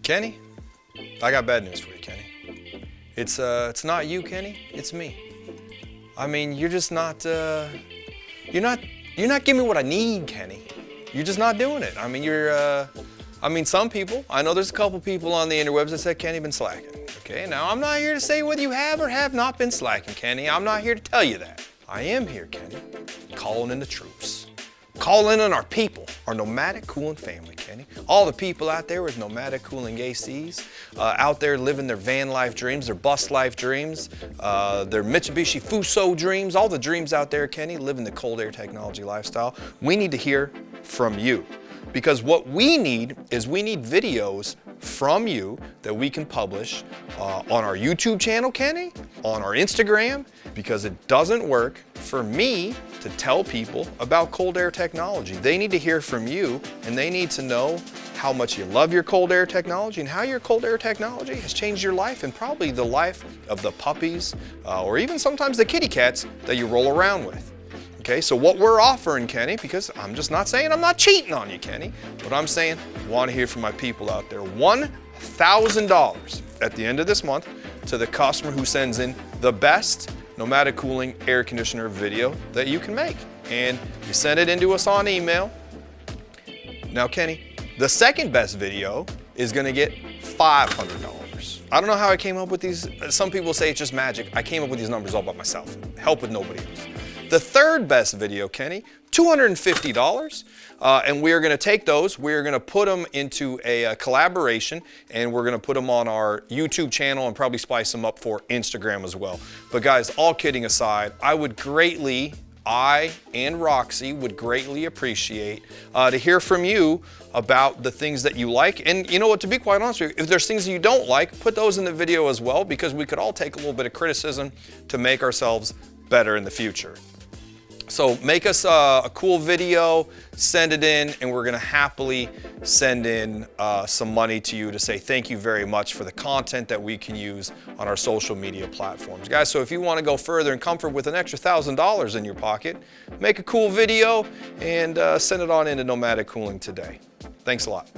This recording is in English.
Kenny, I got bad news for you, Kenny. It's not you, Kenny, it's me. I mean, you're just not, you're not giving me what I need, Kenny. You're just not doing it. I mean, some people, I know there's a couple people on the interwebs that said Kenny been slacking. Okay, now I'm not here to say whether you have or have not been slacking, Kenny. I'm not here to tell you that. I am here, Kenny, calling in the troops. Calling in our people, our Nomadic Cooling family, Kenny. All the people out there with Nomadic Cooling ACs, out there living their van life dreams, their bus life dreams, their Mitsubishi Fuso dreams, all the dreams out there, Kenny, living the cold air technology lifestyle. We need to hear from you. Because what we need is we need videos from you that we can publish on our YouTube channel, Kenny, on our Instagram, because it doesn't work for me to tell people about cold air technology. They need to hear from you, and they need to know how much you love your cold air technology and how your cold air technology has changed your life and probably the life of the puppies or even sometimes the kitty cats that you roll around with. Okay, so what we're offering, Kenny, because I'm just not saying I'm not cheating on you, Kenny, but I'm saying I want to hear from my people out there. $1,000 at the end of this month to the customer who sends in the best Nomadic Cooling air conditioner video that you can make. And you send it into us on email. Now, Kenny, the second best video is going to get $500. I don't know how I came up with these. Some people say it's just magic. I came up with these numbers all by myself. Help with nobody else. The third best video, Kenny, $250, and we are going to take those, we're going to put them into a collaboration, and we're going to put them on our YouTube channel and probably spice them up for Instagram as well. But guys, all kidding aside, I and Roxy would greatly appreciate to hear from you about the things that you like. And you know what, to be quite honest with you, if there's things that you don't like, put those in the video as well, because we could all take a little bit of criticism to make ourselves better in the future. So make us a cool video, send it in, and we're gonna happily send in some money to you to say thank you very much for the content that we can use on our social media platforms. Guys, so if you wanna go further in comfort with an extra $1,000 in your pocket, make a cool video and send it on into Nomadic Cooling today. Thanks a lot.